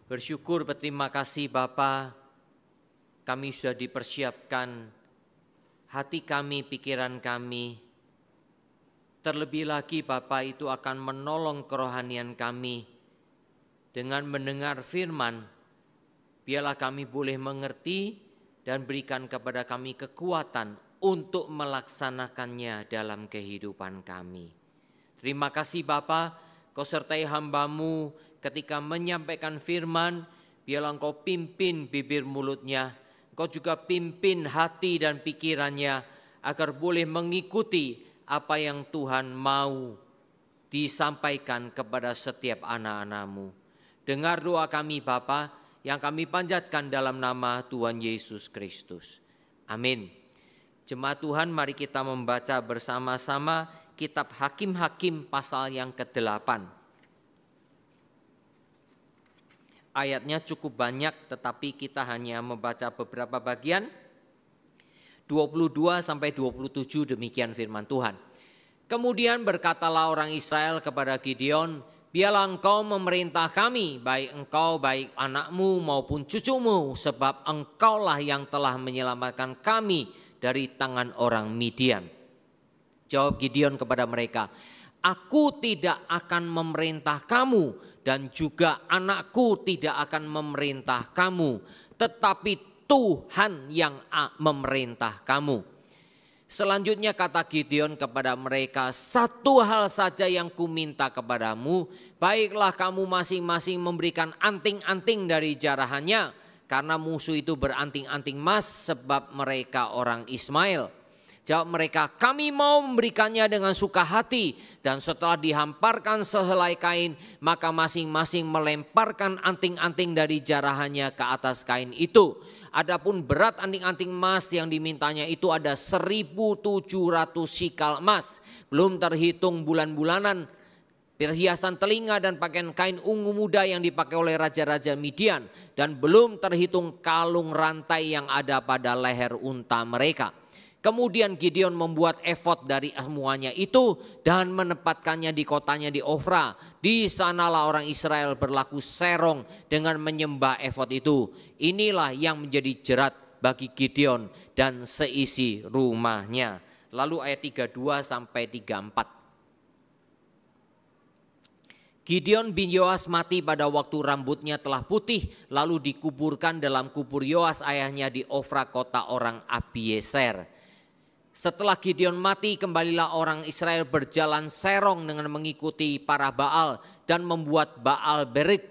Bersyukur, berterima kasih Bapa, kami sudah dipersiapkan hati kami, pikiran kami. Terlebih lagi Bapa itu akan menolong kerohanian kami dengan mendengar firman. Biarlah kami boleh mengerti dan berikan kepada kami kekuatan untuk melaksanakannya dalam kehidupan kami. Terima kasih Bapa, Kau sertai hamba-Mu ketika menyampaikan firman. Biarlah Engkau pimpin bibir mulutnya, Engkau juga pimpin hati dan pikirannya agar boleh mengikuti apa yang Tuhan mau disampaikan kepada setiap anak-anak-Mu. Dengar doa kami Bapa yang kami panjatkan dalam nama Tuhan Yesus Kristus. Amin. Jemaat Tuhan, mari kita membaca bersama-sama kitab Hakim-Hakim pasal yang ke-8. Ayatnya cukup banyak tetapi kita hanya membaca beberapa bagian. 22 sampai 27 demikian firman Tuhan. Kemudian berkatalah orang Israel kepada Gideon, biarlah engkau memerintah kami, baik engkau, baik anakmu maupun cucumu, sebab engkaulah yang telah menyelamatkan kami dari tangan orang Midian. Jawab Gideon kepada mereka, aku tidak akan memerintah kamu dan juga anakku tidak akan memerintah kamu, tetapi Tuhan yang memerintah kamu. Selanjutnya kata Gideon kepada mereka, satu hal saja yang kuminta kepadamu, baiklah kamu masing-masing memberikan anting-anting dari jarahannya, karena musuh itu beranting-anting emas sebab mereka orang Ismail. Jawab mereka, kami mau memberikannya dengan suka hati. Dan setelah dihamparkan sehelai kain, maka masing-masing melemparkan anting-anting dari jarahannya ke atas kain itu. Adapun berat anting-anting emas yang dimintanya itu ada 1.700 sikal emas. Belum terhitung bulan-bulanan, perhiasan telinga dan pakaian kain ungu muda yang dipakai oleh raja-raja Midian. Dan belum terhitung kalung rantai yang ada pada leher unta mereka. Kemudian Gideon membuat efod dari semuanya itu dan menempatkannya di kotanya di Ofra. Di sanalah orang Israel berlaku serong dengan menyembah efod itu. Inilah yang menjadi jerat bagi Gideon dan seisi rumahnya. Lalu ayat 32 sampai 34. Gideon bin Yoas mati pada waktu rambutnya telah putih, lalu dikuburkan dalam kubur Yoas ayahnya di Ofra kota orang Abieser. Setelah Gideon mati, kembalilah orang Israel berjalan serong dengan mengikuti para Baal dan membuat Baal Berit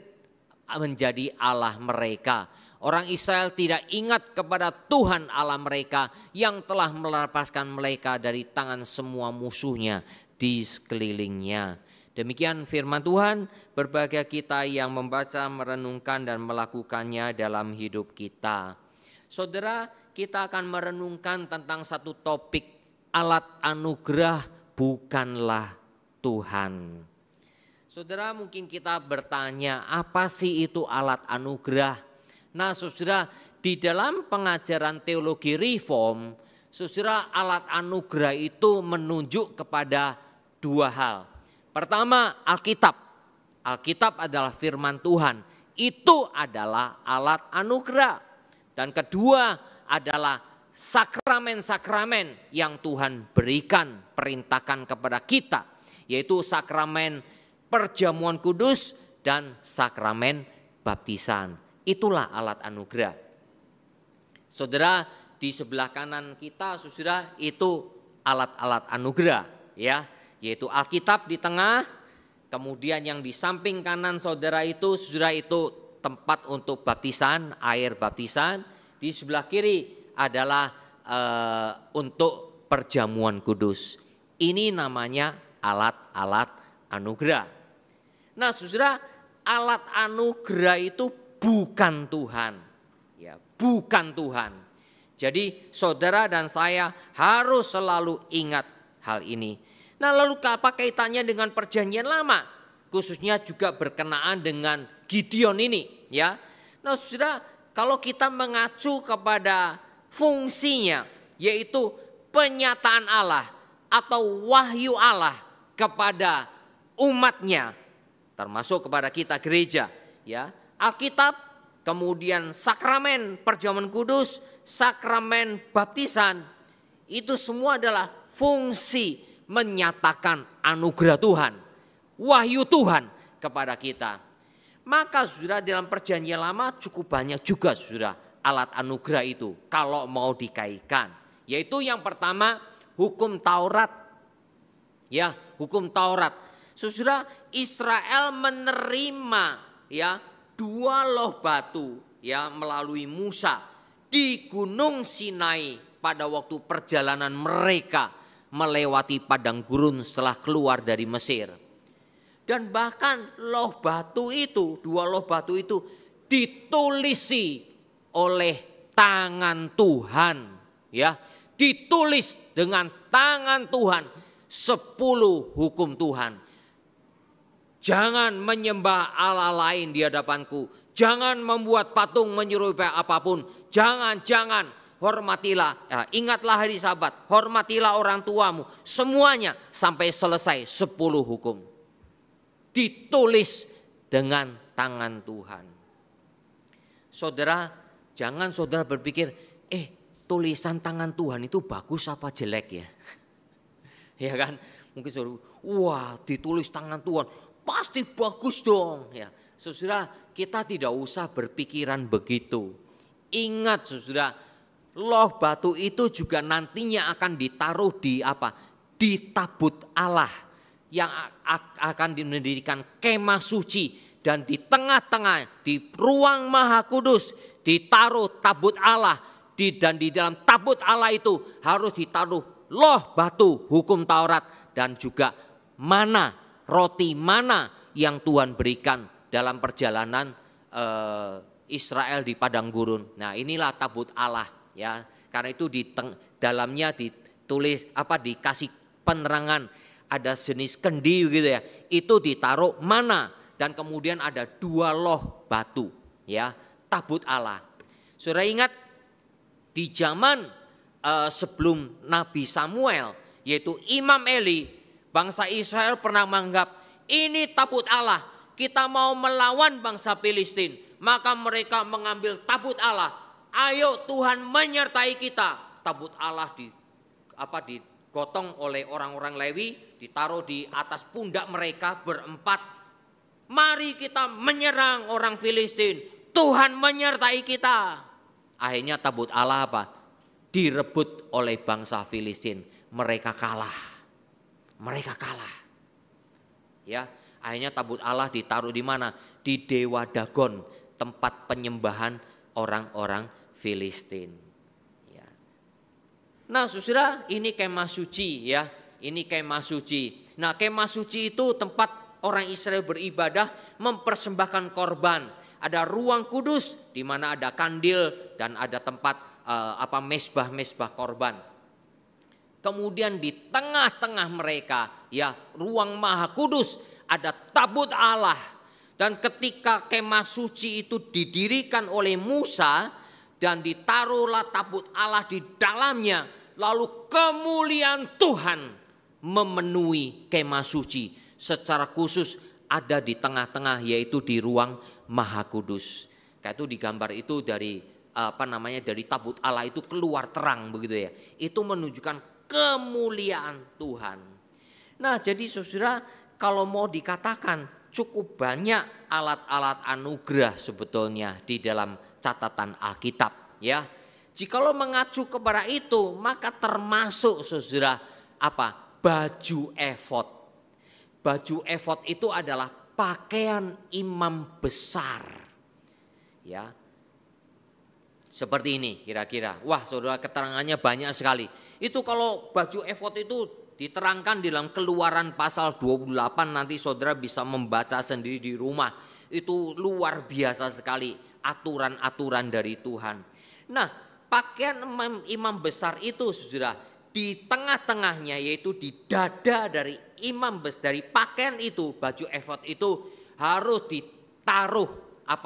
menjadi Allah mereka. Orang Israel tidak ingat kepada Tuhan Allah mereka yang telah melepaskan mereka dari tangan semua musuhnya di sekelilingnya. Demikian firman Tuhan, berbahagia kita yang membaca, merenungkan dan melakukannya dalam hidup kita. Saudara, kita akan merenungkan tentang satu topik, alat anugerah bukanlah Tuhan. Saudara, mungkin kita bertanya, apa sih itu alat anugerah? Nah saudara, di dalam pengajaran teologi reform, saudara, alat anugerah itu menunjuk kepada dua hal. Pertama, Alkitab. Alkitab adalah firman Tuhan, itu adalah alat anugerah. Dan kedua, adalah sakramen-sakramen yang Tuhan berikan, perintahkan kepada kita, yaitu sakramen perjamuan kudus dan sakramen baptisan. Itulah alat anugerah. Saudara, di sebelah kanan kita saudara itu alat-alat anugerah, ya, yaitu Alkitab di tengah, kemudian yang di samping kanan saudara itu tempat untuk baptisan, air baptisan. Di sebelah kiri adalah untuk perjamuan kudus. Ini namanya alat-alat anugerah. Nah saudara, alat anugerah itu bukan Tuhan. Ya, bukan Tuhan. Jadi saudara dan saya harus selalu ingat hal ini. Nah lalu apa kaitannya dengan perjanjian lama? Khususnya juga berkenaan dengan Gideon ini. Ya. Nah saudara, kalau kita mengacu kepada fungsinya, yaitu penyataan Allah atau wahyu Allah kepada umatnya, termasuk kepada kita gereja, ya, Alkitab, kemudian sakramen perjamuan kudus, sakramen baptisan, itu semua adalah fungsi menyatakan anugerah Tuhan, wahyu Tuhan kepada kita. Maka saudara, dalam perjanjian lama cukup banyak juga saudara alat anugerah itu kalau mau dikaitkan. Yaitu yang pertama hukum Taurat. Ya, hukum Taurat. Saudara, Israel menerima ya 2 loh batu ya melalui Musa di Gunung Sinai pada waktu perjalanan mereka melewati padang gurun setelah keluar dari Mesir. Dan bahkan loh batu itu, 2 loh batu itu ditulisi oleh tangan Tuhan, ya, ditulis dengan tangan Tuhan 10 hukum Tuhan. Jangan menyembah Allah lain di hadapanku. Jangan membuat patung menyerupai apapun. Jangan. Hormatilah, ya, ingatlah hari Sabat. Hormatilah orang tuamu. Semuanya sampai selesai 10 hukum. Ditulis dengan tangan Tuhan. Saudara, jangan saudara berpikir, tulisan tangan Tuhan itu bagus apa jelek ya? Ya kan? Mungkin saudara, wah ditulis tangan Tuhan. Pasti bagus dong ya. Saudara, kita tidak usah berpikiran begitu. Ingat saudara, loh batu itu juga nantinya akan ditaruh di apa? Di tabut Allah yang akan mendirikan kemah suci, dan di tengah-tengah di ruang Maha Kudus ditaruh tabut Allah, dan di dalam tabut Allah itu harus ditaruh loh batu hukum Taurat dan juga mana, roti mana yang Tuhan berikan dalam perjalanan Israel di padang gurun. Nah, inilah tabut Allah ya. Karena itu di dalamnya ditulis dikasih penerangan, ada jenis kendi gitu ya. Itu ditaruh mana, dan kemudian ada 2 loh batu ya, tabut Allah. Saudara ingat di zaman sebelum Nabi Samuel, yaitu Imam Eli, bangsa Israel pernah menganggap ini tabut Allah, kita mau melawan bangsa Filistin, maka mereka mengambil tabut Allah. Ayo Tuhan menyertai kita. Tabut Allah digotong oleh orang-orang Lewi, ditaruh di atas pundak mereka berempat. Mari kita menyerang orang Filistin. Tuhan menyertai kita. Akhirnya tabut Allah direbut oleh bangsa Filistin. Mereka kalah. Ya, akhirnya tabut Allah ditaruh di mana? Di Dewa Dagon, tempat penyembahan orang-orang Filistin. Ya. Nah, saudara, ini kemah suci ya. Ini kemah suci. Nah, kemah suci itu tempat orang Israel beribadah, mempersembahkan korban. Ada ruang kudus di mana ada kandil dan ada tempat mezbah korban. Kemudian di tengah-tengah mereka ya ruang Maha Kudus ada tabut Allah. Dan ketika kemah suci itu didirikan oleh Musa dan ditaruhlah tabut Allah di dalamnya, lalu kemuliaan Tuhan memenuhi kemah suci. Secara khusus ada di tengah-tengah, yaitu di ruang Maha Kudus. Kayak itu digambar itu dari dari tabut Allah itu keluar terang begitu ya. Itu menunjukkan kemuliaan Tuhan. Nah, jadi saudara, kalau mau dikatakan cukup banyak alat-alat anugerah sebetulnya di dalam catatan Alkitab ya. Jikalau mengacu kepada itu, maka termasuk saudara baju efod. Baju efod itu adalah pakaian imam besar. Ya. Seperti ini kira-kira. Wah, saudara, keterangannya banyak sekali. Itu kalau baju efod itu diterangkan di dalam Keluaran pasal 28, nanti saudara bisa membaca sendiri di rumah. Itu luar biasa sekali aturan-aturan dari Tuhan. Nah, pakaian imam besar itu saudara, di tengah-tengahnya, yaitu di dada dari imam besar, dari pakaian itu, baju efod itu harus ditaruh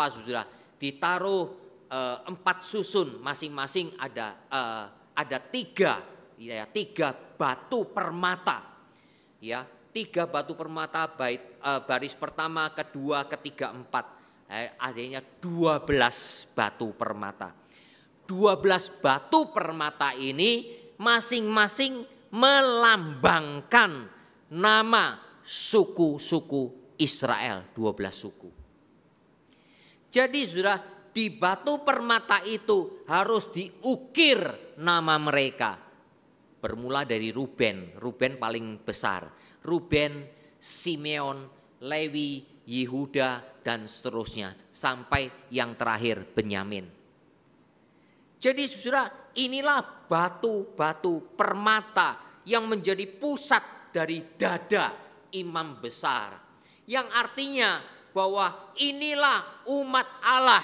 saudara? Ditaruh 4 susun, masing-masing ada 3 batu permata. Ya, 3 batu permata, baris pertama, kedua, ketiga, 4. Adanya 12 batu permata. 12 batu permata ini masing-masing melambangkan nama suku-suku Israel, 12 suku. Jadi saudara, di batu permata itu harus diukir nama mereka. Bermula dari Ruben, Ruben paling besar. Ruben, Simeon, Lewi, Yehuda, dan seterusnya. Sampai yang terakhir Benyamin. Jadi saudara, inilah batu-batu permata yang menjadi pusat dari dada imam besar. Yang artinya bahwa inilah umat Allah.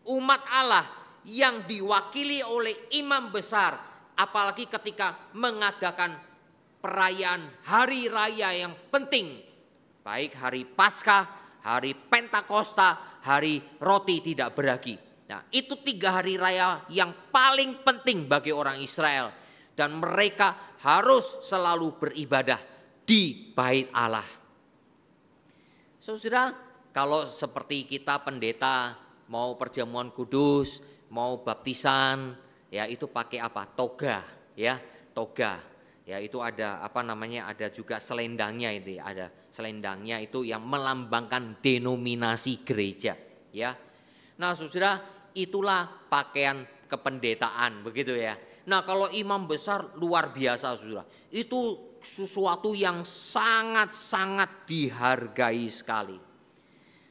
Umat Allah yang diwakili oleh imam besar. Apalagi ketika mengadakan perayaan hari raya yang penting. Baik hari Paskah, hari Pentakosta, hari roti tidak beragi. Nah, itu 3 hari raya yang paling penting bagi orang Israel. Dan mereka harus selalu beribadah di bait Allah. Saudara, kalau seperti kita pendeta mau perjamuan kudus, mau baptisan, ya itu pakai apa? Toga, ya, toga. Ya itu ada ada juga selendangnya itu, ada selendangnya itu yang melambangkan denominasi gereja, ya. Nah, saudara, itulah pakaian kependetaan begitu ya. Nah, kalau imam besar luar biasa saudara. Itu sesuatu yang sangat-sangat dihargai sekali.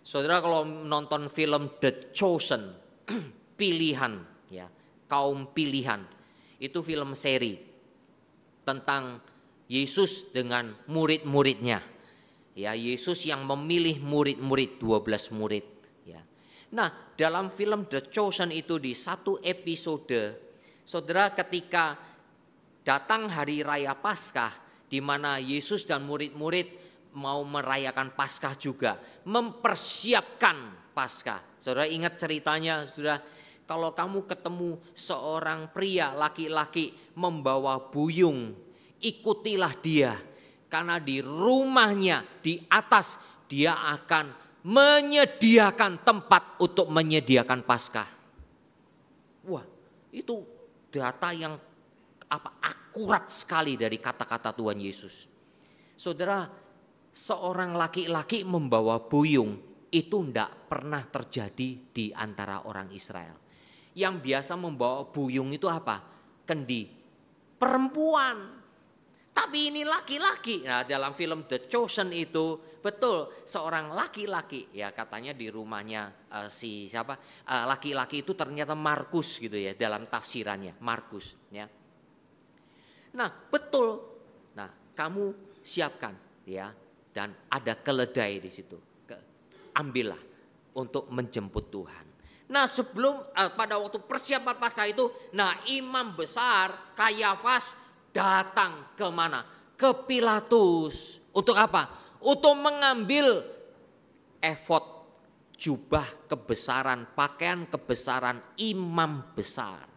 Saudara kalau nonton film The Chosen, pilihan ya, kaum pilihan. Itu film seri tentang Yesus dengan murid-muridnya. Ya, Yesus yang memilih murid-murid, 12 murid. Nah, dalam film The Chosen itu di 1 episode, saudara, ketika datang hari raya Paskah, di mana Yesus dan murid-murid mau merayakan Paskah juga, mempersiapkan Paskah. Saudara ingat ceritanya, saudara, kalau kamu ketemu seorang pria laki-laki membawa buyung, ikutilah dia, karena di rumahnya di atas dia akan menyediakan tempat untuk menyediakan Paskah. Wah, itu data yang akurat sekali dari kata-kata Tuhan Yesus. Saudara, seorang laki-laki membawa buyung itu tidak pernah terjadi di antara orang Israel. Yang biasa membawa buyung itu apa? Kendi, perempuan. Tapi ini laki-laki. Nah, dalam film The Chosen itu betul seorang laki-laki, ya katanya di rumahnya laki-laki itu ternyata Markus gitu ya dalam tafsirannya, Markus ya. Nah, betul. Nah, kamu siapkan ya, dan ada keledai di situ. Ambillah untuk menjemput Tuhan. Nah, sebelum pada waktu persiapan Paskah itu, nah imam besar Kayafas datang ke mana? Ke Pilatus. Untuk apa? Untuk mengambil efod, jubah kebesaran, pakaian kebesaran imam besar.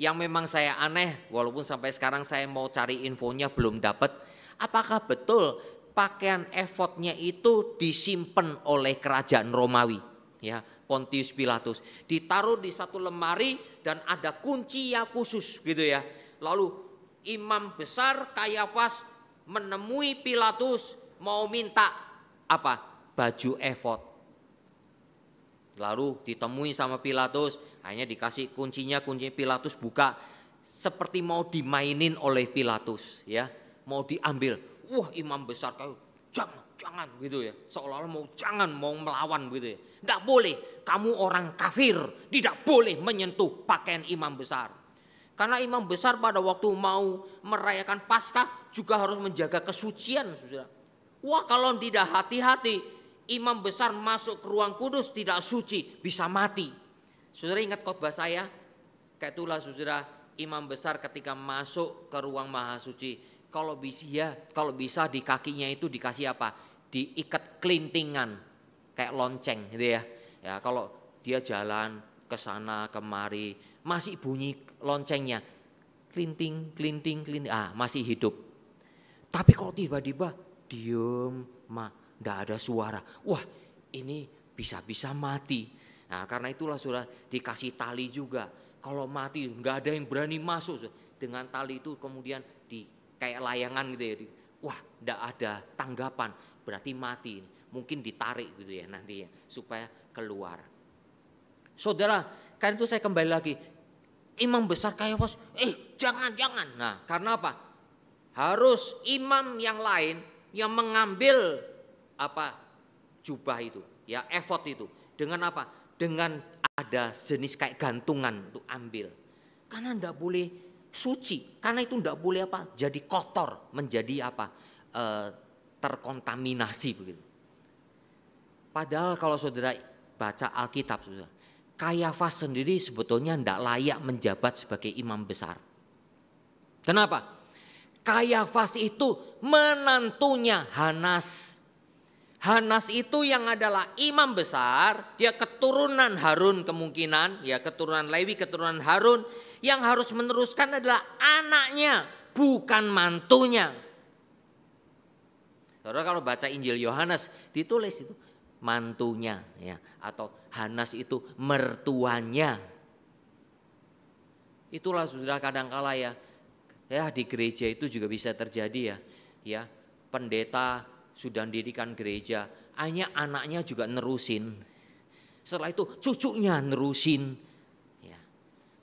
Yang memang saya aneh, walaupun sampai sekarang saya mau cari infonya belum dapat. Apakah betul pakaian efodnya itu disimpan oleh kerajaan Romawi? Ya, Pontius Pilatus. Ditaruh di satu lemari dan ada kunci yang khusus gitu ya. Lalu imam besar Kayafas menemui Pilatus mau minta apa? Baju efod. Lalu ditemui sama Pilatus, hanya dikasih kuncinya, kunci Pilatus buka, seperti mau dimainin oleh Pilatus ya, mau diambil. Wah, imam besar kayak jangan gitu ya, seolah-olah mau melawan gitu ya. Tidak boleh, kamu orang kafir, tidak boleh menyentuh pakaian imam besar. Karena imam besar pada waktu mau merayakan Paskah juga harus menjaga kesucian, saudara. Wah, kalau tidak hati-hati, imam besar masuk ke ruang kudus tidak suci, bisa mati. Saudara ingat khotbah saya? Kayak itulah saudara, imam besar ketika masuk ke ruang maha suci, kalau bisa di kakinya itu dikasih apa? Diikat kelintingan, kayak lonceng gitu ya. Ya, kalau dia jalan ke sana kemari, masih bunyi loncengnya, klinting, masih hidup. Tapi kalau tiba-tiba diem, nggak ada suara, wah ini bisa-bisa mati. Nah, karena itulah saudara dikasih tali juga. Kalau mati nggak ada yang berani masuk. Dengan tali itu kemudian di kayak layangan gitu ya. Wah, nggak ada tanggapan, berarti mati. Mungkin ditarik gitu ya nanti ya supaya keluar. Saudara, karena itu saya kembali lagi. Imam besar Kayafas, jangan. Nah, karena apa? Harus imam yang lain yang mengambil jubah itu, ya efod itu. Dengan apa? Dengan ada jenis kayak gantungan untuk ambil. Karena enggak boleh suci, karena itu enggak boleh jadi kotor, menjadi terkontaminasi begitu. Padahal kalau saudara baca Alkitab, saudara, Kayafas sendiri sebetulnya enggak layak menjabat sebagai imam besar. Kenapa? Kayafas itu menantunya Hanas. Hanas itu yang adalah imam besar, dia keturunan Harun kemungkinan, ya keturunan Lewi, keturunan Harun, yang harus meneruskan adalah anaknya, bukan mantunya. Saudara kalau baca Injil Yohanes ditulis itu mantunya, ya, atau Hanas itu mertuanya. Itulah saudara kadangkala ya di gereja itu juga bisa terjadi ya pendeta sudah mendirikan gereja, hanya anaknya juga nerusin. Setelah itu cucunya nerusin. Ya.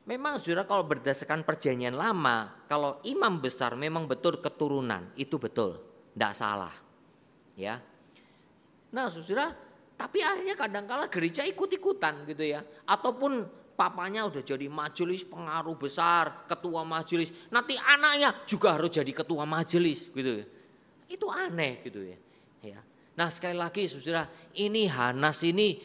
Memang saudara kalau berdasarkan perjanjian lama, kalau imam besar memang betul keturunan, itu betul, tidak salah. Ya. Nah saudara, tapi akhirnya kadangkala gereja ikut-ikutan gitu ya. Ataupun papanya udah jadi majelis pengaruh besar, ketua majelis. Nanti anaknya juga harus jadi ketua majelis gitu ya. Itu aneh gitu ya. Nah sekali lagi saudara, ini Hanas ini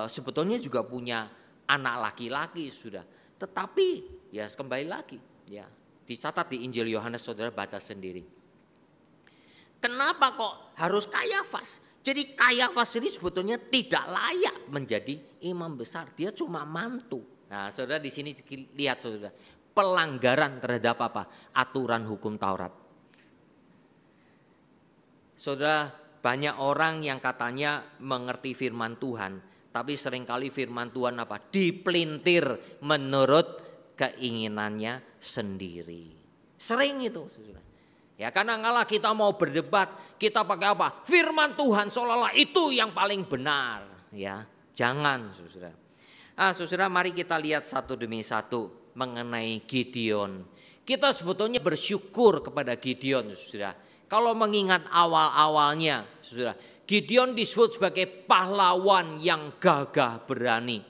sebetulnya juga punya anak laki-laki sudah. Tetapi ya kembali lagi ya dicatat di Injil Yohanes, saudara baca sendiri. Kenapa kok harus Kayafas? Jadi Kayafas ini sebetulnya tidak layak menjadi imam besar. Dia cuma mantu. Nah saudara di sini lihat saudara. Pelanggaran terhadap aturan hukum Taurat. Saudara banyak orang yang katanya mengerti firman Tuhan. Tapi seringkali firman Tuhan dipelintir menurut keinginannya sendiri. Sering itu saudara. Ya karena kalau kita mau berdebat, kita pakai firman Tuhan seolah-olah itu yang paling benar. Ya, jangan saudara. Saudara mari kita lihat satu demi satu mengenai Gideon. Kita sebetulnya bersyukur kepada Gideon saudara. Kalau mengingat awal-awalnya saudara, Gideon disebut sebagai pahlawan yang gagah berani.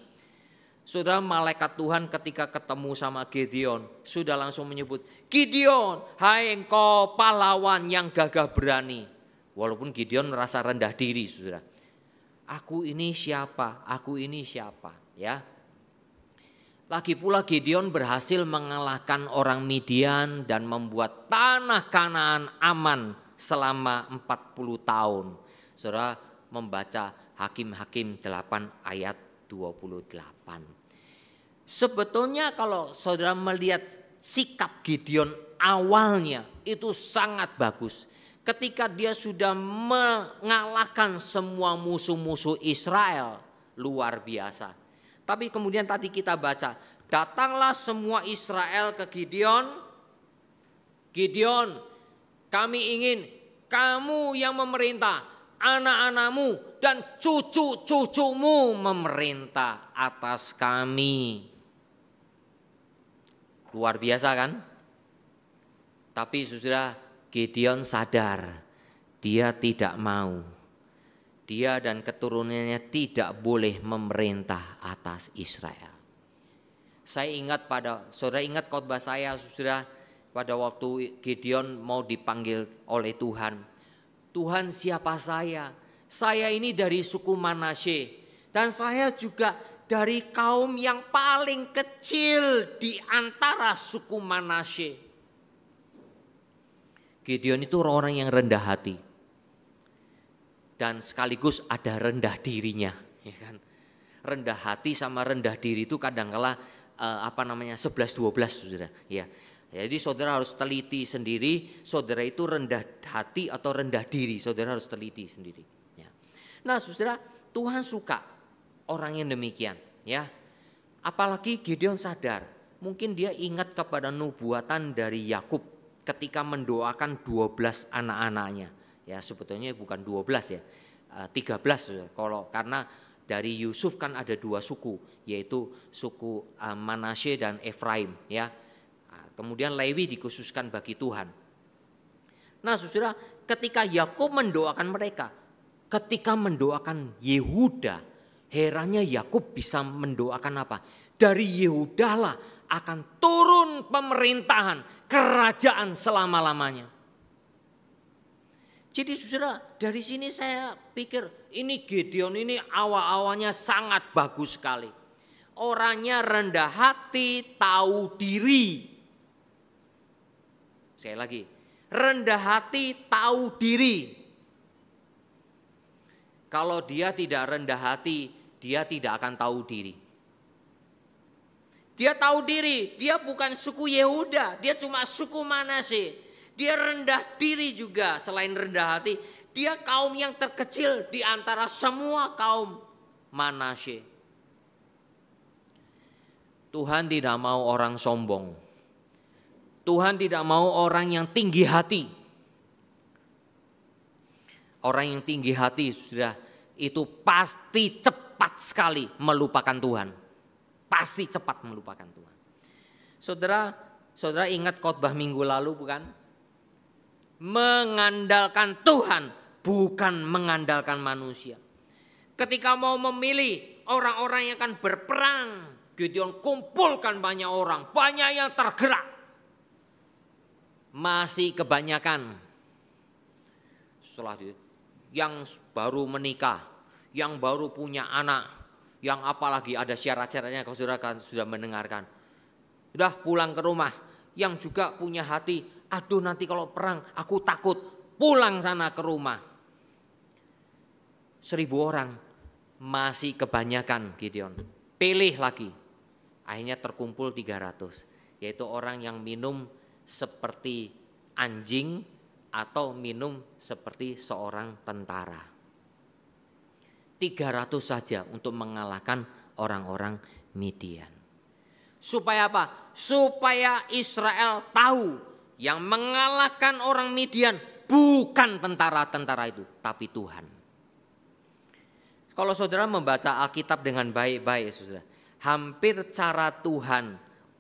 Saudara malaikat Tuhan ketika ketemu sama Gideon sudah langsung menyebut, Gideon, hai engkau pahlawan yang gagah berani. Walaupun Gideon merasa rendah diri saudara. Aku ini siapa? Aku ini siapa? Ya. Lagi pula Gideon berhasil mengalahkan orang Midian dan membuat tanah Kanaan aman selama 40 tahun. Saudara membaca Hakim-Hakim 8 ayat 28. Sebetulnya kalau saudara melihat sikap Gideon awalnya itu sangat bagus. Ketika dia sudah mengalahkan semua musuh-musuh Israel, luar biasa. Tapi kemudian tadi kita baca, datanglah semua Israel ke Gideon. Gideon, kami ingin kamu yang memerintah, anak-anakmu dan cucu-cucumu memerintah atas kami. Luar biasa kan? Tapi saudara, Gideon sadar dia tidak mau. Dia dan keturunannya tidak boleh memerintah atas Israel. Saya ingat saudara ingat khotbah saya saudara pada waktu Gideon mau dipanggil oleh Tuhan. Tuhan siapa saya? Saya ini dari suku Manasye dan saya juga dari kaum yang paling kecil di antara suku Manasye. Gideon itu orang yang rendah hati. Dan sekaligus ada rendah dirinya. Ya kan? Rendah hati sama rendah diri itu kadang-kala 11-12 saudara. Ya. Jadi saudara harus teliti sendiri, saudara itu rendah hati atau rendah diri. Saudara harus teliti sendiri. Ya. Nah saudara, Tuhan suka orang yang demikian, ya. Apalagi Gideon sadar, mungkin dia ingat kepada nubuatan dari Yakub ketika mendoakan 12 anak-anaknya. Ya, sebetulnya bukan 12 ya, 13 karena dari Yusuf kan ada 2 suku, yaitu suku Manasye dan Efraim, ya. Kemudian Lewi dikhususkan bagi Tuhan. Nah, Saudara, ketika Yakub mendoakan mereka, ketika mendoakan Yehuda, herannya Yakub bisa mendoakan apa? Dari Yehuda lah akan turun pemerintahan, kerajaan selama-lamanya. Jadi Saudara, dari sini saya pikir ini Gideon ini awal-awalnya sangat bagus sekali. Orangnya rendah hati, tahu diri. Sekali lagi, rendah hati, tahu diri. Kalau dia tidak rendah hati, dia tidak akan tahu diri. Dia tahu diri, dia bukan suku Yehuda, dia cuma suku Manasye. Dia rendah diri juga, selain rendah hati, dia kaum yang terkecil di antara semua kaum Manasye. Tuhan tidak mau orang sombong. Tuhan tidak mau orang yang tinggi hati. Orang yang tinggi hati sudah itu pasti cepat sekali melupakan Tuhan. Pasti cepat melupakan Tuhan. Saudara ingat khotbah minggu lalu bukan? Mengandalkan Tuhan, bukan mengandalkan manusia. Ketika mau memilih orang-orang yang akan berperang, Gideon kumpulkan banyak orang, banyak yang tergerak. Masih kebanyakan setelah itu yang baru menikah, yang baru punya anak, yang apalagi ada syarat-syaratnya, kalau saudara kan sudah mendengarkan. Sudah pulang ke rumah, yang juga punya hati, aduh nanti kalau perang aku takut, pulang sana ke rumah. 1.000 orang, masih kebanyakan Gideon. Pilih lagi, akhirnya terkumpul 300, yaitu orang yang minum seperti anjing atau minum seperti seorang tentara. 300 saja untuk mengalahkan orang-orang Midian. Supaya apa? Supaya Israel tahu yang mengalahkan orang Midian bukan tentara-tentara itu, tapi Tuhan. Kalau saudara membaca Alkitab dengan baik-baik, saudara, hampir cara Tuhan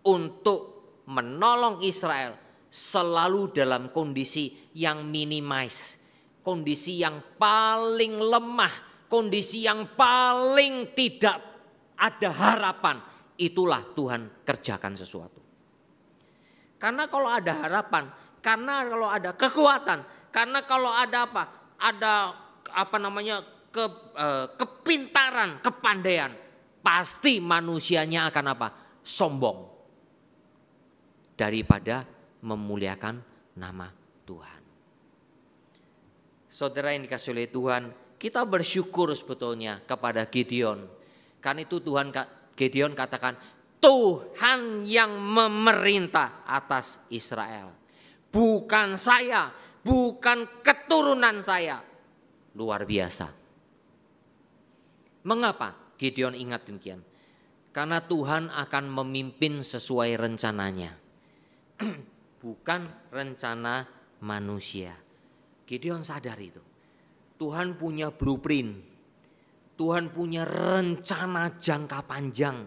untuk menolong Israel selalu dalam kondisi yang minimize, kondisi yang paling lemah, kondisi yang paling tidak ada harapan. Itulah Tuhan kerjakan sesuatu. Karena kalau ada harapan, karena kalau ada kekuatan, karena kalau ada kepintaran, kepandaian, pasti manusianya akan apa? Sombong daripada memuliakan nama Tuhan. Saudara yang dikasihi oleh Tuhan, kita bersyukur sebetulnya kepada Gideon. Karena itu Gideon katakan, Tuhan yang memerintah atas Israel. Bukan saya, bukan keturunan saya. Luar biasa. Mengapa Gideon ingat demikian? Karena Tuhan akan memimpin sesuai rencananya. Bukan rencana manusia. Gideon sadar itu. Tuhan punya blueprint. Tuhan punya rencana jangka panjang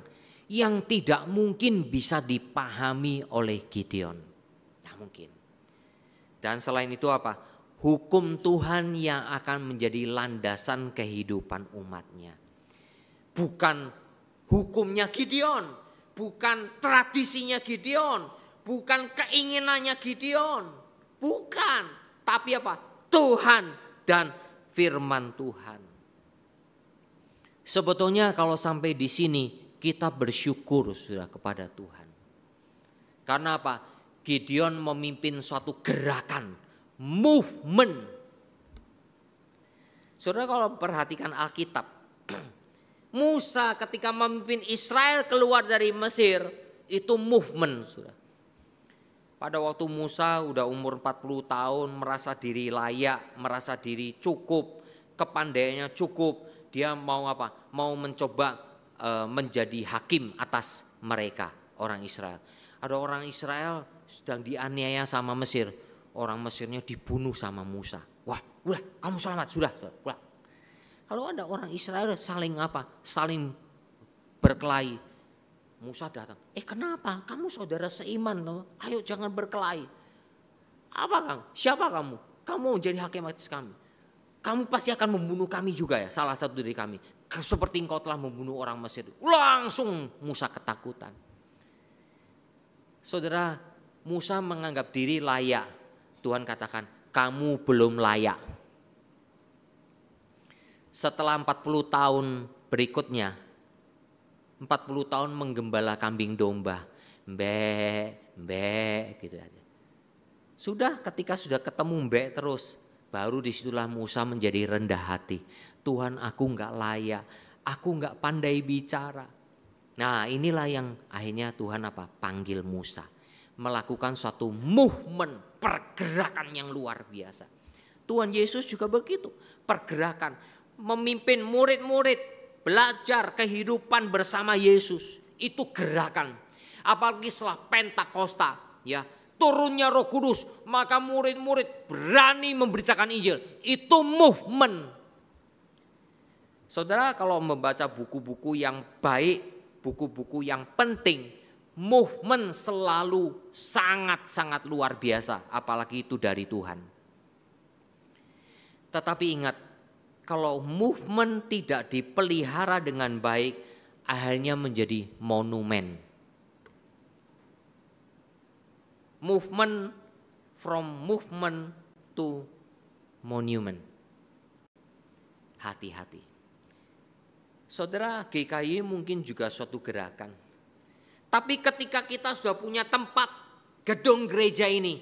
yang tidak mungkin bisa dipahami oleh Gideon. Tidak mungkin. Dan selain itu apa? Hukum Tuhan yang akan menjadi landasan kehidupan umatnya. Bukan hukumnya Gideon. Bukan tradisinya Gideon. Bukan keinginannya Gideon. Bukan. Tapi apa? Tuhan dan firman Tuhan. Sebetulnya kalau sampai di sini kita bersyukur sudah kepada Tuhan. Karena apa? Gideon memimpin suatu gerakan, movement. Saudara kalau perhatikan Alkitab, Musa ketika memimpin Israel keluar dari Mesir, itu movement. Saudara. Pada waktu Musa udah umur 40 tahun, merasa diri layak, merasa diri cukup, kepandaiannya cukup. dia mau apa? Mau mencoba menjadi hakim atas mereka, orang Israel. Ada orang Israel sedang dianiaya sama Mesir. Orang Mesirnya dibunuh sama Musa. Wah, udah kamu selamat, sudah. Pulang. Kalau ada orang Israel saling apa? Saling berkelahi. Musa datang. Kenapa? Kamu saudara seiman loh. Ayo jangan berkelahi. Apa Kang? Siapa kamu? Kamu jadi hakim atas kami. Kamu pasti akan membunuh kami juga ya. Salah satu dari kami. Seperti engkau telah membunuh orang Mesir. Langsung Musa ketakutan. Saudara, Musa menganggap diri layak. Tuhan katakan, kamu belum layak. Setelah 40 tahun berikutnya, 40 tahun menggembala kambing domba, mbek gitu aja. Ketika sudah ketemu mbek terus, baru disitulah Musa menjadi rendah hati. Tuhan, aku enggak layak, aku enggak pandai bicara. Nah, inilah yang akhirnya Tuhan panggil Musa. Melakukan suatu movement, pergerakan yang luar biasa. Tuhan Yesus juga begitu, pergerakan. Memimpin murid-murid belajar kehidupan bersama Yesus. Itu gerakan. Apalagi setelah Pentakosta, ya, turunnya Roh Kudus, maka murid-murid berani memberitakan Injil. Itu movement. Saudara, kalau membaca buku-buku yang baik, buku-buku yang penting, movement selalu sangat-sangat luar biasa, apalagi itu dari Tuhan. Tetapi ingat, kalau movement tidak dipelihara dengan baik, akhirnya menjadi monumen. Movement from movement to monument. Hati-hati. Saudara, GKI mungkin juga suatu gerakan. Tapi ketika kita sudah punya tempat gedung gereja ini,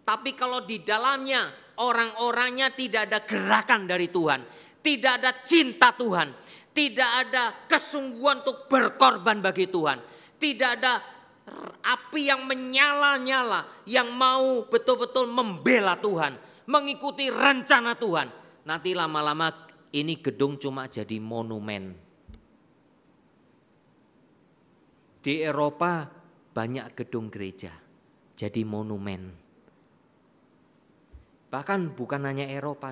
tapi kalau di dalamnya orang-orangnya tidak ada gerakan dari Tuhan, tidak ada cinta Tuhan, tidak ada kesungguhan untuk berkorban bagi Tuhan, tidak ada api yang menyala-nyala, yang mau betul-betul membela Tuhan, mengikuti rencana Tuhan, nanti lama-lama ini gedung cuma jadi monumen. Di Eropa banyak gedung gereja jadi monumen. Bahkan bukan hanya Eropa,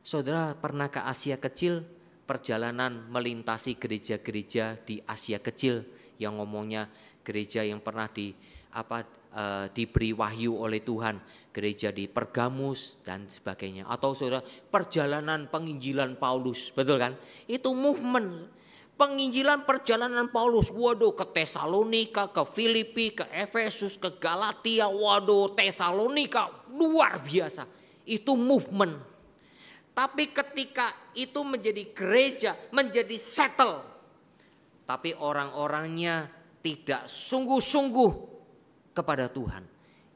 saudara pernah ke Asia Kecil, perjalanan melintasi gereja-gereja di Asia Kecil yang ngomongnya gereja yang pernah diberi wahyu oleh Tuhan, gereja di Pergamus dan sebagainya. Atau saudara perjalanan penginjilan Paulus, betul kan? Itu movement. Penginjilan perjalanan Paulus, waduh, ke Tesalonika, ke Filipi, ke Efesus, ke Galatia, waduh, Tesalonika, luar biasa. Itu movement. Tapi ketika itu menjadi gereja, menjadi settle, tapi orang-orangnya tidak sungguh-sungguh kepada Tuhan,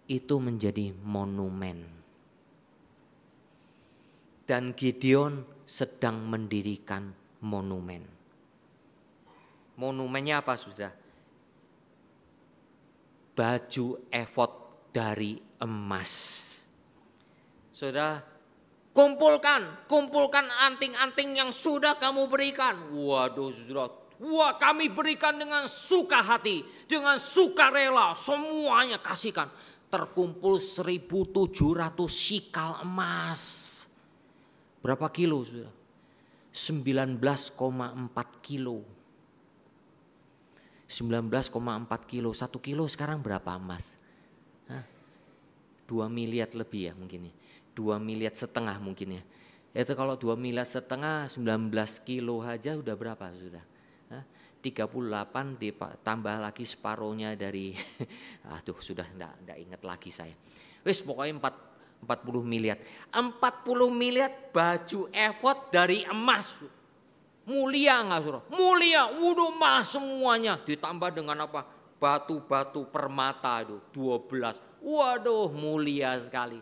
itu menjadi monumen. Dan Gideon sedang mendirikan monumen. Monumennya apa, saudara? Baju efod dari emas. Saudara, kumpulkan anting-anting yang sudah kamu berikan. Waduh, saudara, wah, kami berikan dengan suka hati, dengan sukarela, semuanya kasihkan. Terkumpul 1.700 sikal emas. Berapa kilo, saudara? 19,4 kilo. 19,4 kilo. 1 kilo sekarang berapa emas? 2 miliar lebih ya mungkin ya. 2 miliar setengah mungkin ya. Itu kalau 2 miliar setengah 19 kilo aja udah berapa sudah? 38 ditambah lagi separuhnya dari sudah enggak ingat lagi saya. Wis pokoknya 40 miliar. 40 miliar baju efod dari emas. Mulia enggak, saudara? Mulia, waduh, emas semuanya. Ditambah dengan apa? Batu-batu permata itu 12. Waduh, mulia sekali.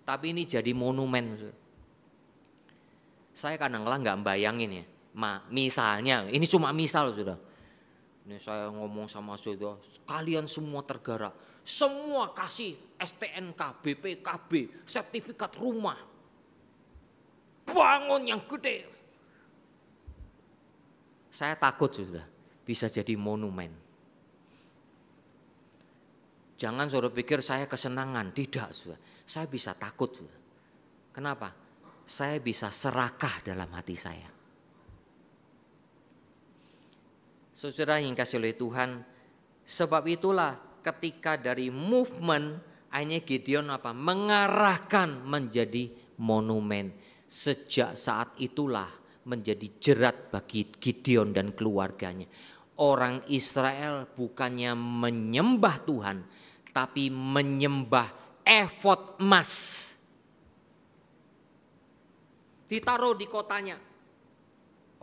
Tapi ini jadi monumen, saudara. Saya kadang-kadang enggak bayangin ya. Misalnya, ini cuma misal, saudara. Ini saya ngomong sama saudara, kalian semua tergerak. Semua kasih STNK, BPKB, sertifikat rumah. Bangun yang gede. Saya takut sudah bisa jadi monumen. Jangan saudara pikir saya kesenangan, tidak sudah. Saya bisa takut sudah. Kenapa? Saya bisa serakah dalam hati saya. Saudara yang kasih oleh Tuhan, sebab itulah ketika dari movement akhirnya Gideon mengarahkan menjadi monumen. Sejak saat itulah menjadi jerat bagi Gideon dan keluarganya. Orang Israel bukannya menyembah Tuhan, tapi menyembah efod emas. Ditaruh di kotanya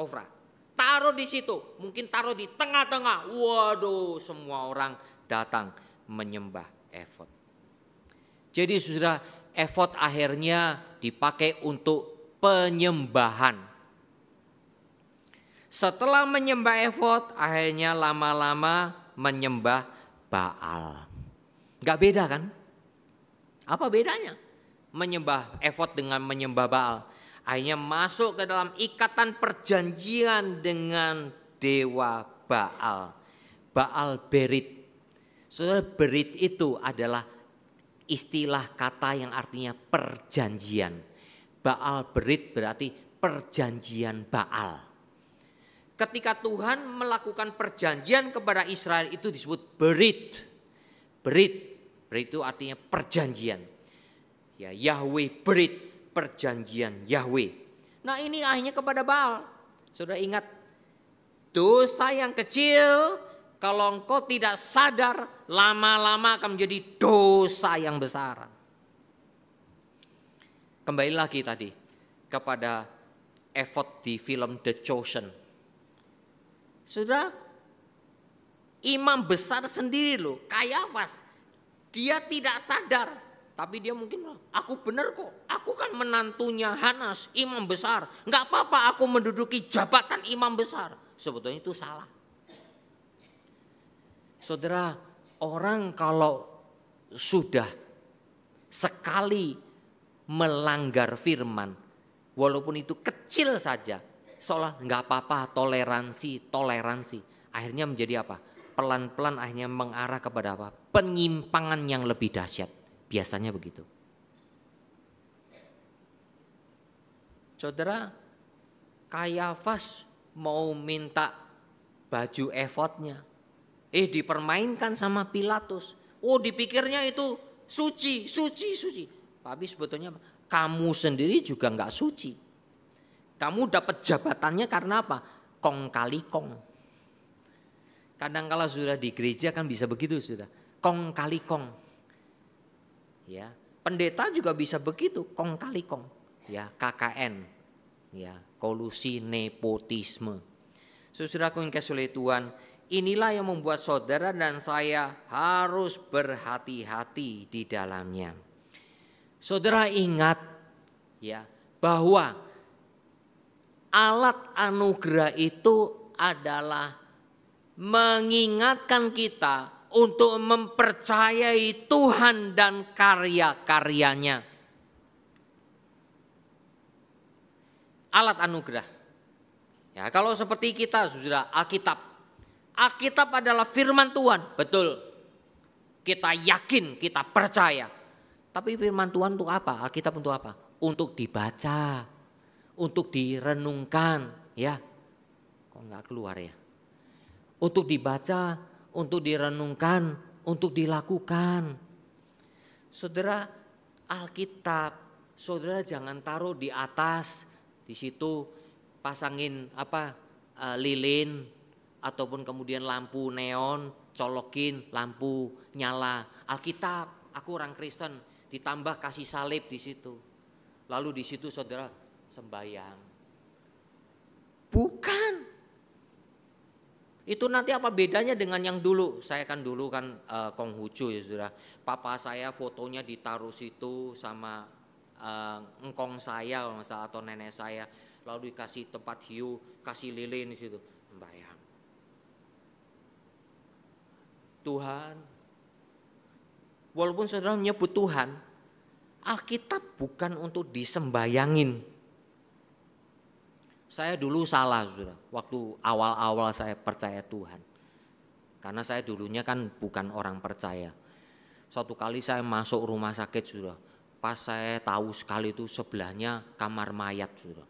Ofra. Taruh di situ, mungkin taruh di tengah-tengah. Waduh, semua orang datang menyembah efod. Jadi saudara, efod akhirnya dipakai untuk penyembahan. Setelah menyembah efod, akhirnya lama-lama menyembah Baal. Gak beda kan? Apa bedanya? Menyembah efod dengan menyembah Baal. Akhirnya masuk ke dalam ikatan perjanjian dengan dewa Baal. Baal Berit. Saudara, Berit itu adalah istilah kata yang artinya perjanjian. Baal Berit berarti perjanjian Baal. Ketika Tuhan melakukan perjanjian kepada Israel itu disebut Berit. Berit itu artinya perjanjian. Ya, Yahweh Berit, perjanjian Yahweh. Nah, ini akhirnya kepada Baal. Saudara ingat, dosa yang kecil kalau engkau tidak sadar lama-lama akan menjadi dosa yang besar. Kembali lagi tadi kepada efod di film The Chosen. Saudara, imam besar sendiri loh, Kayafas, dia tidak sadar. Tapi dia mungkin bilang, aku benar kok, aku kan menantunya Hanas, imam besar. Enggak apa-apa aku menduduki jabatan imam besar. Sebetulnya itu salah. Saudara, orang kalau sudah sekali melanggar firman, walaupun itu kecil saja, seolah enggak apa-apa, toleransi. Akhirnya menjadi apa? Pelan-pelan akhirnya mengarah kepada apa? Penyimpangan yang lebih dahsyat. Biasanya begitu. Saudara, Kayafas mau minta baju efodnya. Dipermainkan sama Pilatus. Dipikirnya itu suci. Tapi sebetulnya kamu sendiri juga enggak suci. Kamu dapat jabatannya karena apa? Kong kali kong. Kadang kalau sudah di gereja kan bisa begitu sudah. Kong kali kong. Ya, pendeta juga bisa begitu, kong kali kong. Ya, KKN. Ya, kolusi nepotisme. Saudaraku yang kasih oleh Tuhan, inilah yang membuat saudara dan saya harus berhati-hati di dalamnya. Saudara ingat ya bahwa alat anugerah itu adalah mengingatkan kita untuk mempercayai Tuhan dan karya-karyanya. Alat anugerah. Ya, kalau seperti kita sudah Alkitab. Alkitab adalah firman Tuhan, betul. Kita yakin, kita percaya. Tapi firman Tuhan untuk apa? Alkitab untuk apa? Untuk dibaca, untuk direnungkan, ya. Kok enggak keluar ya? Untuk dibaca, untuk direnungkan, untuk dilakukan. Saudara, Alkitab, saudara jangan taruh di atas, di situ pasangin lilin ataupun kemudian lampu neon, colokin lampu nyala. Alkitab, aku orang Kristen, ditambah kasih salib di situ. Lalu di situ saudara sembahyang. Bukan. Itu nanti apa bedanya dengan yang dulu? Saya kan dulu Konghucu ya saudara. Papa saya fotonya ditaruh situ sama engkong saya atau nenek saya. Lalu dikasih tempat hiu, kasih lilin di situ. Sembahyang. Tuhan. Walaupun saudara menyebut Tuhan, Alkitab bukan untuk disembayangin. Saya dulu salah, saudara, waktu awal-awal saya percaya Tuhan. Karena saya dulunya kan bukan orang percaya. Suatu kali saya masuk rumah sakit, saudara. Pas saya tahu sekali itu sebelahnya kamar mayat, saudara.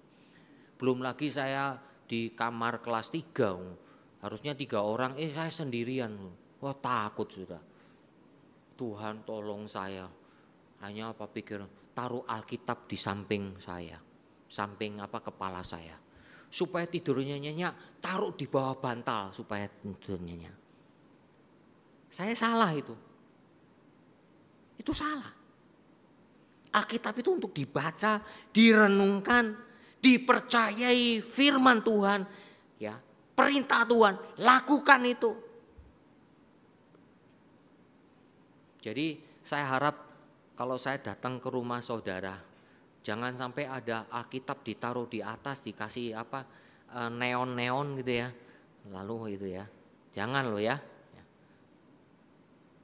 Belum lagi saya di kamar kelas 3, harusnya 3 orang, saya sendirian. Wah, takut, saudara. Tuhan tolong saya. Hanya pikir, taruh Alkitab di samping saya, samping kepala saya. Supaya tidurnya nyenyak, taruh di bawah bantal supaya tidurnya nyenyak. Saya salah itu. Itu salah. Alkitab itu untuk dibaca, direnungkan, dipercayai firman Tuhan, ya, perintah Tuhan, lakukan itu. Jadi saya harap kalau saya datang ke rumah saudara, jangan sampai ada Alkitab ditaruh di atas, dikasih neon-neon gitu ya. Lalu gitu ya. Jangan loh ya.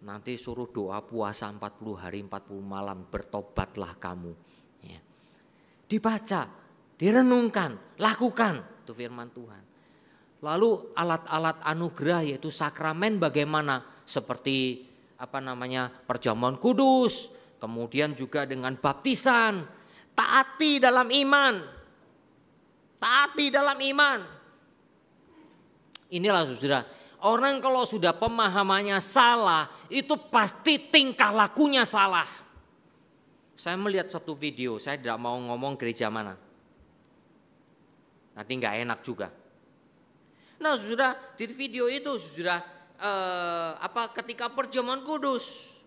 Nanti suruh doa puasa 40 hari 40 malam, bertobatlah kamu. Ya. Dibaca, direnungkan, lakukan, itu firman Tuhan. Lalu alat-alat anugerah yaitu sakramen bagaimana? Seperti perjamuan kudus, kemudian juga dengan baptisan. Taati dalam iman. Taati dalam iman. Inilah saudara, orang kalau sudah pemahamannya salah, itu pasti tingkah lakunya salah. Saya melihat satu video, saya tidak mau ngomong gereja mana. Nanti nggak enak juga. Nah saudara, di video itu saudara, ketika perjamuan kudus.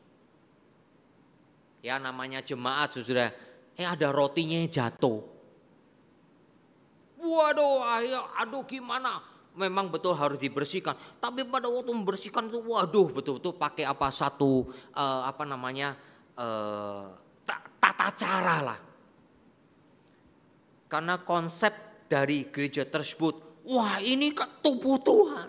Ya namanya jemaat saudara, ada rotinya jatuh. Waduh, aduh gimana? Memang betul harus dibersihkan. Tapi pada waktu membersihkan itu, waduh betul-betul pakai tata cara lah. Karena konsep dari gereja tersebut, wah ini tubuh Tuhan.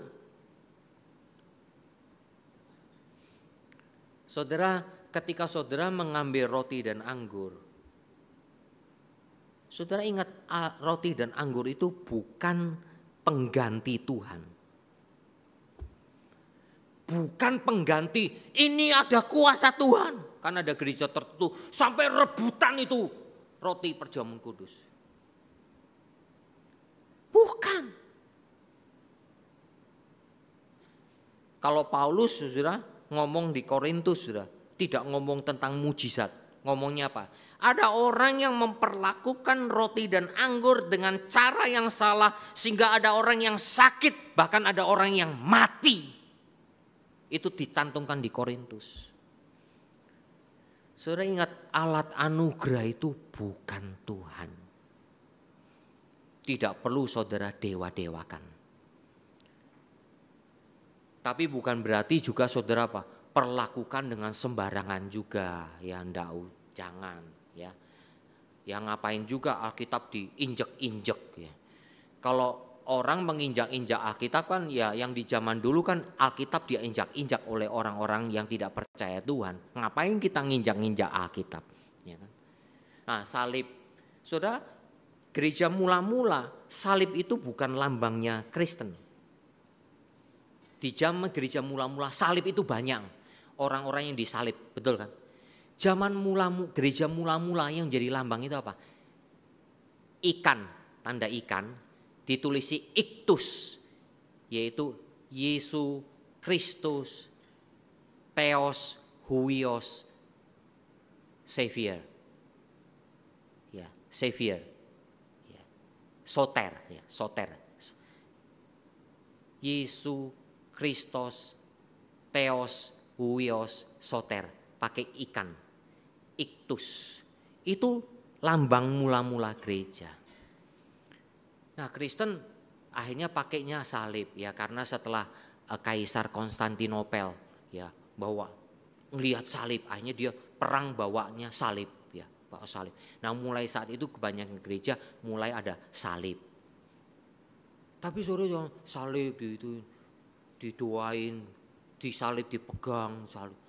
Saudara, ketika saudara mengambil roti dan anggur, saudara ingat roti dan anggur itu bukan pengganti Tuhan. Bukan pengganti, ini ada kuasa Tuhan. Kan ada gereja tertentu sampai rebutan itu roti perjamuan kudus. Bukan. Kalau Paulus saudara ngomong di Korintus saudara, tidak ngomong tentang mujizat. Ngomongnya apa? Ada orang yang memperlakukan roti dan anggur dengan cara yang salah sehingga ada orang yang sakit, bahkan ada orang yang mati. Itu dicantumkan di Korintus. Saudara ingat, alat anugerah itu bukan Tuhan. Tidak perlu saudara dewa-dewakan. Tapi bukan berarti juga saudara perlakukan dengan sembarangan juga. Ya jangan ya. Yang ngapain juga Alkitab diinjek-injek ya. Kalau orang menginjak-injak Alkitab kan ya, yang di zaman dulu kan Alkitab diinjak-injak oleh orang-orang yang tidak percaya Tuhan. Ngapain kita nginjak-injak Alkitab? Ya kan? Nah salib, saudara, gereja mula-mula salib itu bukan lambangnya Kristen. Di zaman gereja mula-mula salib itu banyak orang-orang yang disalib, betul kan? Zaman gereja mula-mula yang jadi lambang itu apa? Ikan, tanda ikan, ditulisi iktus, yaitu Yesus Kristus, Theos, Huios, Savior, ya Savior, ya Soter, ya Soter, Yesus Kristus, Theos, Huios, Soter, pakai ikan, iktus, itu lambang mula-mula gereja. Nah Kristen akhirnya pakainya salib ya, karena setelah Kaisar Konstantinopel ya bawa ngelihat salib, akhirnya dia perang bawanya salib ya, bawa salib. Nah mulai saat itu kebanyakan gereja mulai ada salib. Tapi sore jangan salib gitu didoain, disalib, dipegang salib.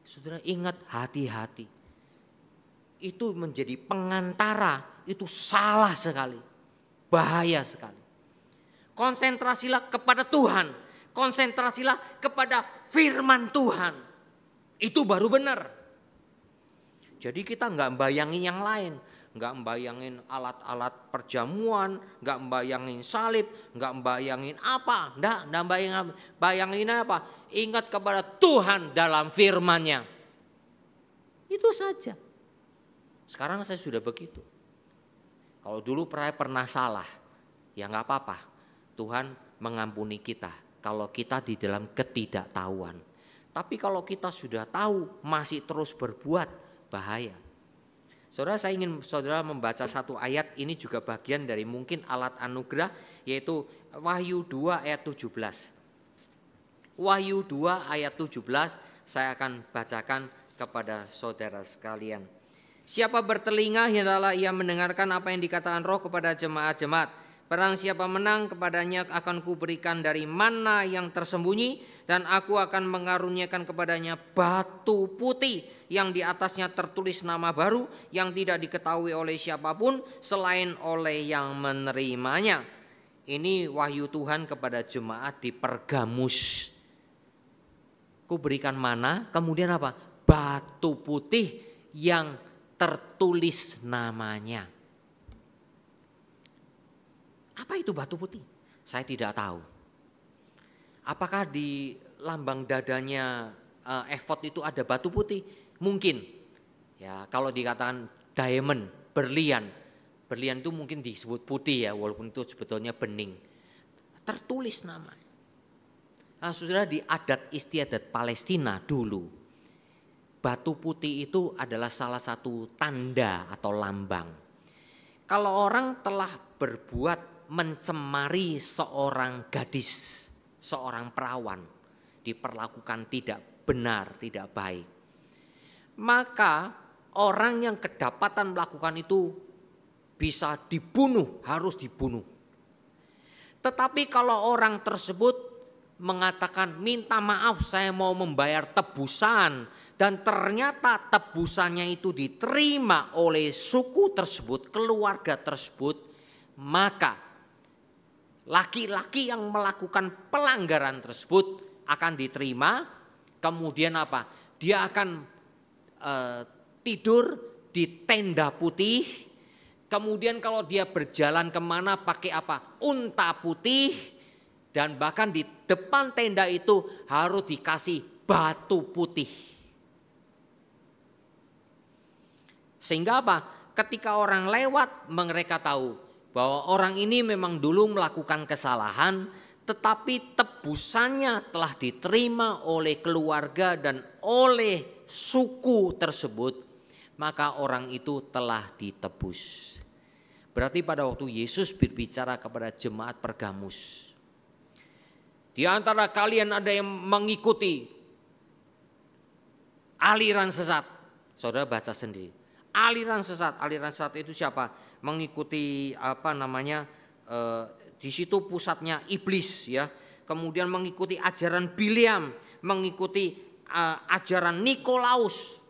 Saudara ingat, hati-hati. Itu menjadi pengantara, itu salah sekali. bahaya sekali. Konsentrasilah kepada Tuhan, konsentrasilah kepada firman Tuhan. Itu baru benar. Jadi kita nggak bayangin yang lain, nggak bayangin alat-alat perjamuan, nggak bayangin salib, nggak bayangin apa, nggak bayangin apa. Ingat kepada Tuhan dalam firman-Nya. Itu saja. Sekarang saya sudah begitu. Kalau dulu pernah salah, ya nggak apa-apa. Tuhan mengampuni kita kalau kita di dalam ketidaktahuan. Tapi kalau kita sudah tahu masih terus berbuat, bahaya. Saudara, saya ingin saudara membaca satu ayat, ini juga bagian dari mungkin alat anugerah, yaitu Wahyu 2 ayat 17. Wahyu 2 ayat 17 saya akan bacakan kepada saudara sekalian. Siapa bertelinga hendaklah ia mendengarkan apa yang dikatakan Roh kepada jemaat-jemaat. Barang siapa menang, kepadanya akan kuberikan dari mana yang tersembunyi, dan aku akan mengaruniakan kepadanya batu putih yang di atasnya tertulis nama baru yang tidak diketahui oleh siapapun selain oleh yang menerimanya. Ini wahyu Tuhan kepada jemaat di Pergamus. Kuberikan mana, kemudian apa? Batu putih yang tertulis namanya. Apa itu batu putih? Saya tidak tahu. Apakah di lambang dadanya efod itu ada batu putih? Mungkin. Ya, kalau dikatakan diamond, berlian. Berlian itu mungkin disebut putih ya, walaupun itu sebetulnya bening. Tertulis namanya. Nah, saudara, di adat istiadat Palestina dulu, batu putih itu adalah salah satu tanda atau lambang. Kalau orang telah berbuat mencemari seorang gadis, seorang perawan, diperlakukan tidak benar, tidak baik, maka orang yang kedapatan melakukan itu bisa dibunuh, harus dibunuh. Tetapi kalau orang tersebut mengatakan minta maaf, saya mau membayar tebusan, dan ternyata tebusannya itu diterima oleh suku tersebut, keluarga tersebut, maka laki-laki yang melakukan pelanggaran tersebut akan diterima. Kemudian apa? Dia akan tidur di tenda putih. Kemudian kalau dia berjalan kemana pakai apa? Unta putih. Dan bahkan di depan tenda itu harus dikasih batu putih. Sehingga apa? Ketika orang lewat, mereka tahu bahwa orang ini memang dulu melakukan kesalahan, tetapi tebusannya telah diterima oleh keluarga dan oleh suku tersebut, maka orang itu telah ditebus. Berarti pada waktu Yesus berbicara kepada jemaat Pergamus, di antara kalian ada yang mengikuti aliran sesat. Saudara baca sendiri. Aliran sesat itu siapa? Mengikuti di situ pusatnya iblis ya. Kemudian mengikuti ajaran Bileam, mengikuti ajaran Nikolaus.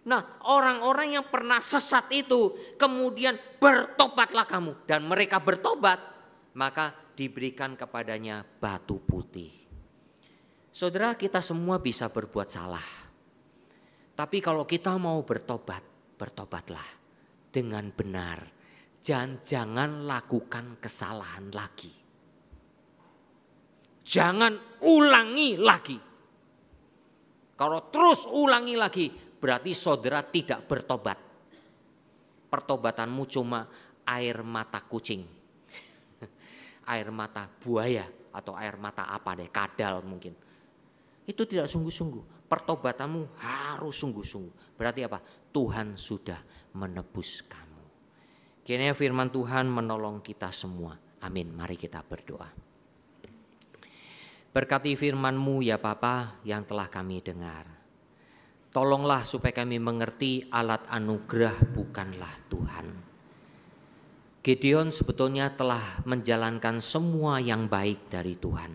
Nah, orang-orang yang pernah sesat itu kemudian bertobatlah kamu, dan mereka bertobat, maka diberikan kepadanya batu putih. Saudara, kita semua bisa berbuat salah. Tapi kalau kita mau bertobat, bertobatlah dengan benar. Jangan lakukan kesalahan lagi. Jangan ulangi lagi. Kalau terus ulangi lagi, berarti saudara tidak bertobat. Pertobatanmu cuma air mata kucing, air mata buaya, atau air mata apa deh, kadal mungkin. Itu tidak sungguh-sungguh. Pertobatanmu harus sungguh-sungguh. Berarti apa? Tuhan sudah menebus kamu. Kiranya firman Tuhan menolong kita semua. Amin. Mari kita berdoa. Berkati firman-Mu ya Bapa yang telah kami dengar. Tolonglah supaya kami mengerti alat anugerah bukanlah Tuhan. Gideon sebetulnya telah menjalankan semua yang baik dari Tuhan.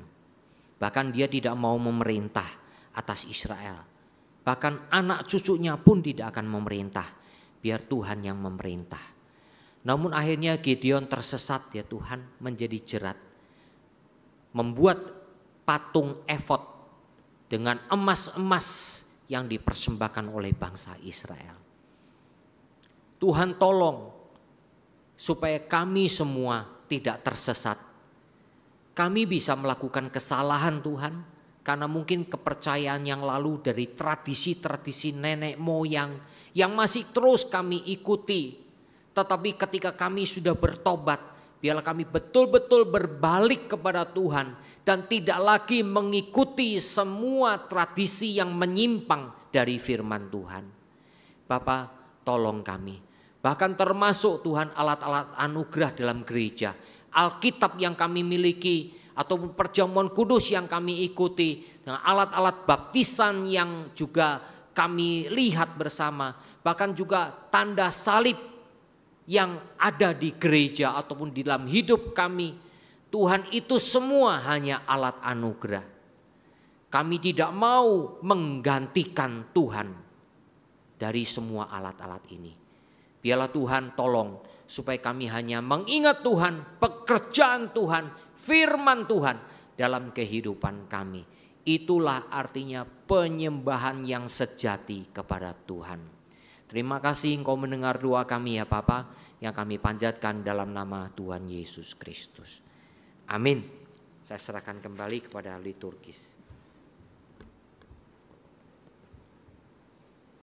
Bahkan dia tidak mau memerintah atas Israel. Bahkan anak cucunya pun tidak akan memerintah. Biar Tuhan yang memerintah. Namun akhirnya Gideon tersesat ya Tuhan, menjadi jerat. Membuat patung efod dengan emas-emas yang dipersembahkan oleh bangsa Israel. Tuhan tolong supaya kami semua tidak tersesat. Kami bisa melakukan kesalahan Tuhan, karena mungkin kepercayaan yang lalu dari tradisi-tradisi nenek moyang yang masih terus kami ikuti. Tetapi ketika kami sudah bertobat, biarlah kami betul-betul berbalik kepada Tuhan dan tidak lagi mengikuti semua tradisi yang menyimpang dari firman Tuhan. Bapa, tolong kami. Bahkan termasuk Tuhan alat-alat anugerah dalam gereja, Alkitab yang kami miliki, ataupun perjamuan kudus yang kami ikuti, dengan alat-alat baptisan yang juga kami lihat bersama, bahkan juga tanda salib yang ada di gereja ataupun di dalam hidup kami. Tuhan, itu semua hanya alat anugerah. Kami tidak mau menggantikan Tuhan dari semua alat-alat ini. Biarlah Tuhan tolong supaya kami hanya mengingat Tuhan, pekerjaan Tuhan, firman Tuhan dalam kehidupan kami. Itulah artinya penyembahan yang sejati kepada Tuhan. Terima kasih Engkau mendengar doa kami ya Bapa, yang kami panjatkan dalam nama Tuhan Yesus Kristus. Amin. Saya serahkan kembali kepada liturgis.